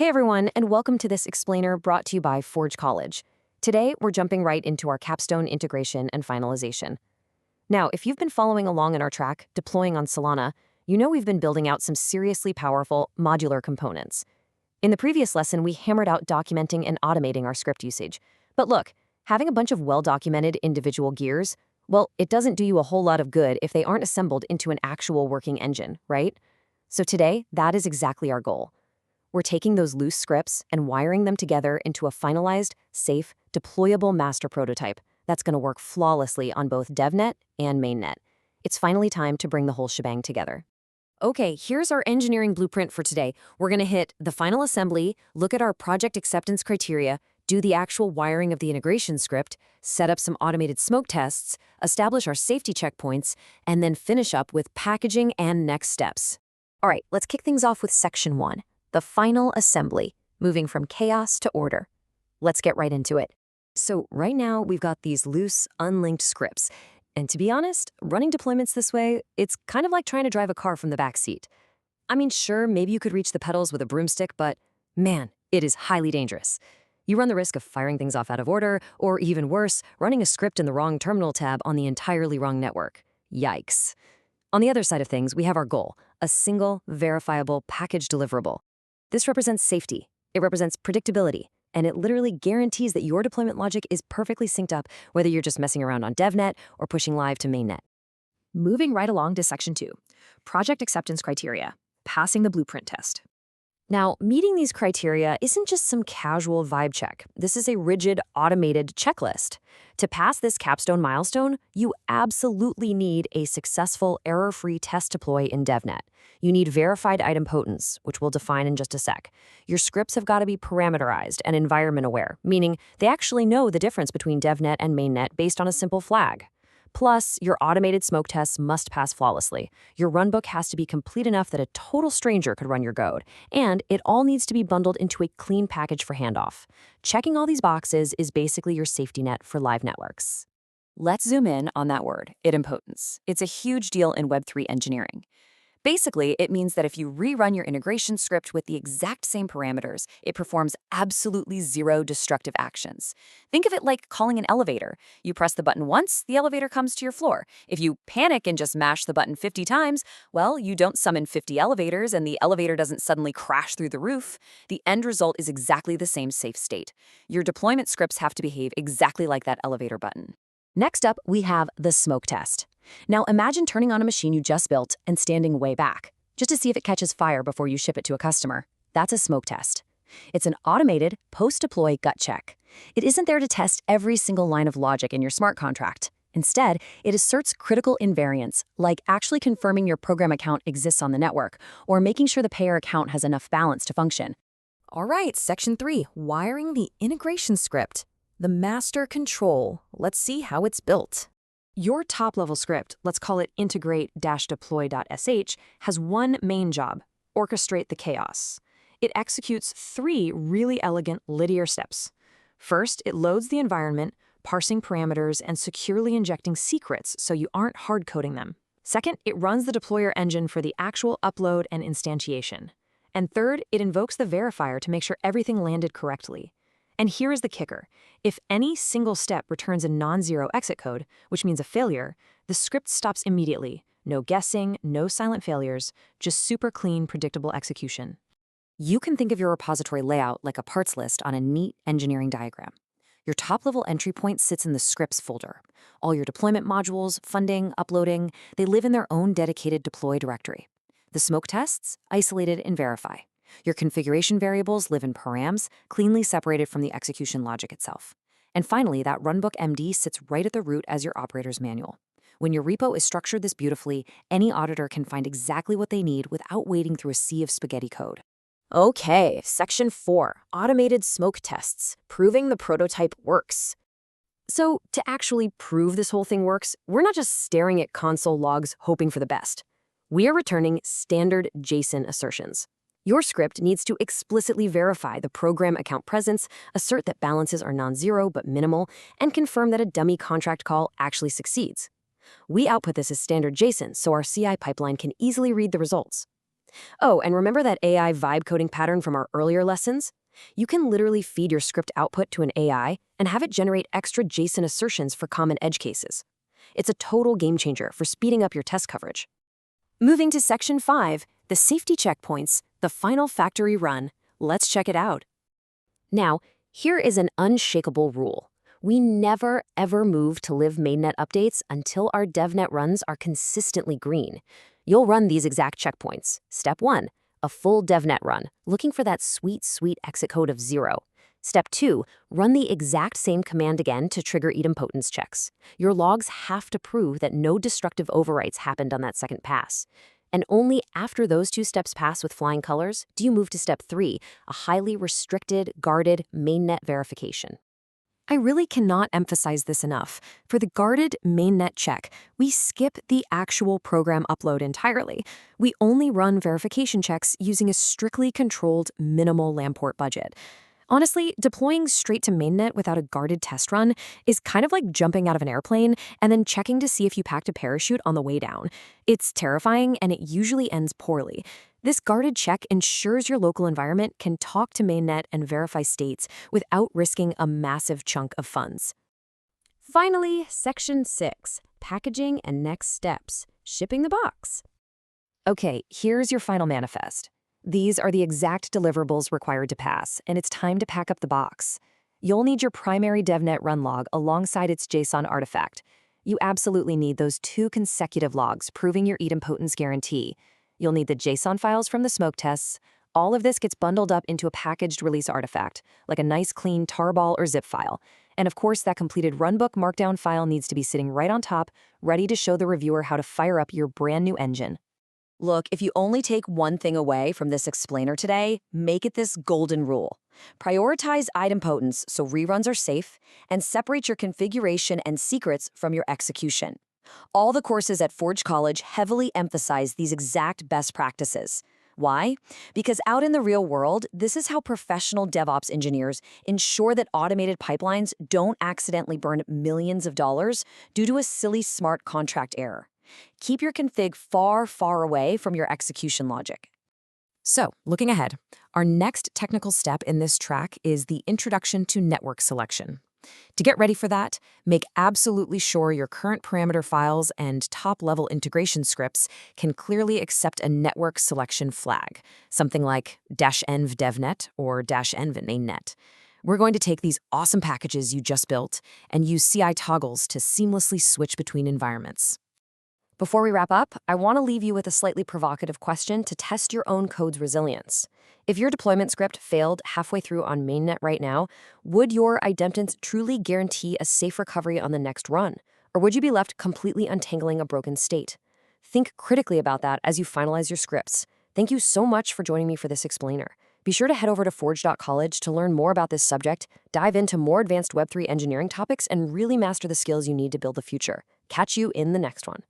Hey everyone, and welcome to this explainer brought to you by Forge College. Today, we're jumping right into our Capstone integration and finalization. Now, if you've been following along in our track, deploying on Solana, you know we've been building out some seriously powerful modular components. In the previous lesson, we hammered out documenting and automating our script usage. But look, having a bunch of well-documented individual gears, well, it doesn't do you a whole lot of good if they aren't assembled into an actual working engine, right? So today, that is exactly our goal. We're taking those loose scripts and wiring them together into a finalized, safe, deployable master prototype that's going to work flawlessly on both devnet and mainnet. It's finally time to bring the whole shebang together. Okay, here's our engineering blueprint for today. We're going to hit the final assembly, look at our project acceptance criteria, do the actual wiring of the integration script, set up some automated smoke tests, establish our safety checkpoints, and then finish up with packaging and next steps. All right, let's kick things off with section 1. The final assembly, moving from chaos to order. Let's get right into it. So right now, we've got these loose, unlinked scripts. And to be honest, running deployments this way, it's kind of like trying to drive a car from the back seat. I mean, sure, maybe you could reach the pedals with a broomstick, but man, it is highly dangerous. You run the risk of firing things off out of order, or even worse, running a script in the wrong terminal tab on the entirely wrong network. Yikes. On the other side of things, we have our goal, a single, verifiable package deliverable. This represents safety, it represents predictability, and it literally guarantees that your deployment logic is perfectly synced up, whether you're just messing around on devnet or pushing live to mainnet. Moving right along to section 2, project acceptance criteria, passing the blueprint test. Now, meeting these criteria isn't just some casual vibe check. This is a rigid, automated checklist. To pass this capstone milestone, you absolutely need a successful, error-free test deploy in devnet. You need verified idempotence, which we'll define in just a sec. Your scripts have got to be parameterized and environment-aware, meaning they actually know the difference between devnet and mainnet based on a simple flag. Plus, your automated smoke tests must pass flawlessly. Your runbook has to be complete enough that a total stranger could run your code, and it all needs to be bundled into a clean package for handoff. Checking all these boxes is basically your safety net for live networks. Let's zoom in on that word, idempotence. It's a huge deal in Web3 engineering. Basically, it means that if you rerun your integration script with the exact same parameters, it performs absolutely zero destructive actions. Think of it like calling an elevator. You press the button once, the elevator comes to your floor. If you panic and just mash the button 50 times, well, you don't summon 50 elevators and the elevator doesn't suddenly crash through the roof. The end result is exactly the same safe state. Your deployment scripts have to behave exactly like that elevator button. Next up, we have the smoke test. Now imagine turning on a machine you just built and standing way back, just to see if it catches fire before you ship it to a customer. That's a smoke test. It's an automated, post-deploy gut check. It isn't there to test every single line of logic in your smart contract. Instead, it asserts critical invariants, like actually confirming your program account exists on the network, or making sure the payer account has enough balance to function. All right, section 3, wiring the integration script. The master control. Let's see how it's built. Your top-level script, let's call it integrate-deploy.sh, has one main job, orchestrate the chaos. It executes 3 really elegant linear steps. First, it loads the environment, parsing parameters and securely injecting secrets so you aren't hard-coding them. Second, it runs the deployer engine for the actual upload and instantiation. And third, it invokes the verifier to make sure everything landed correctly. And here is the kicker. If any single step returns a non-zero exit code, which means a failure, the script stops immediately. No guessing, no silent failures, just super clean, predictable execution. You can think of your repository layout like a parts list on a neat engineering diagram. Your top-level entry point sits in the scripts folder. All your deployment modules, funding, uploading, they live in their own dedicated deploy directory. The smoke tests, isolated in verify. Your configuration variables live in params, cleanly separated from the execution logic itself. And finally, that runbook MD sits right at the root as your operator's manual. When your repo is structured this beautifully, any auditor can find exactly what they need without wading through a sea of spaghetti code. Okay, section 4, automated smoke tests, proving the prototype works. So, to actually prove this whole thing works, we're not just staring at console logs hoping for the best. We are returning standard JSON assertions. Your script needs to explicitly verify the program account presence, assert that balances are non-zero but minimal, and confirm that a dummy contract call actually succeeds. We output this as standard JSON so our CI pipeline can easily read the results. Oh, and remember that AI vibe coding pattern from our earlier lessons? You can literally feed your script output to an AI and have it generate extra JSON assertions for common edge cases. It's a total game changer for speeding up your test coverage. Moving to Section 5, the safety checkpoints, the final factory run. Let's check it out. Now, here is an unshakable rule. We never, ever move to live mainnet updates until our devnet runs are consistently green. You'll run these exact checkpoints. Step 1, a full devnet run, looking for that sweet, sweet exit code of 0. Step 2, run the exact same command again to trigger idempotence checks. Your logs have to prove that no destructive overwrites happened on that second pass. And only after those 2 steps pass with flying colors do you move to Step 3, a highly restricted, guarded mainnet verification. I really cannot emphasize this enough. For the guarded mainnet check, we skip the actual program upload entirely. We only run verification checks using a strictly controlled minimal lamport budget. Honestly, deploying straight to mainnet without a guarded test run is kind of like jumping out of an airplane and then checking to see if you packed a parachute on the way down. It's terrifying, and it usually ends poorly. This guarded check ensures your local environment can talk to mainnet and verify states without risking a massive chunk of funds. Finally, Section 6, packaging and next steps, shipping the box. Okay, here's your final manifest. These are the exact deliverables required to pass, and it's time to pack up the box. You'll need your primary devnet run log alongside its JSON artifact. You absolutely need those 2 consecutive logs proving your idempotence guarantee. You'll need the JSON files from the smoke tests. All of this gets bundled up into a packaged release artifact, like a nice clean tarball or zip file. And of course, that completed runbook markdown file needs to be sitting right on top, ready to show the reviewer how to fire up your brand new engine. Look, if you only take one thing away from this explainer today, make it this golden rule. Prioritize idempotence so reruns are safe, and separate your configuration and secrets from your execution. All the courses at Forge College heavily emphasize these exact best practices. Why? Because out in the real world, this is how professional DevOps engineers ensure that automated pipelines don't accidentally burn millions of dollars due to a silly smart contract error. Keep your config far, far away from your execution logic. So, looking ahead, our next technical step in this track is the introduction to network selection. To get ready for that, make absolutely sure your current parameter files and top-level integration scripts can clearly accept a network selection flag, something like -env devnet or -env mainnet. We're going to take these awesome packages you just built and use CI toggles to seamlessly switch between environments. Before we wrap up, I want to leave you with a slightly provocative question to test your own code's resilience. If your deployment script failed halfway through on mainnet right now, would your idempotence truly guarantee a safe recovery on the next run? Or would you be left completely untangling a broken state? Think critically about that as you finalize your scripts. Thank you so much for joining me for this explainer. Be sure to head over to forge.college to learn more about this subject, dive into more advanced Web3 engineering topics, and really master the skills you need to build the future. Catch you in the next one.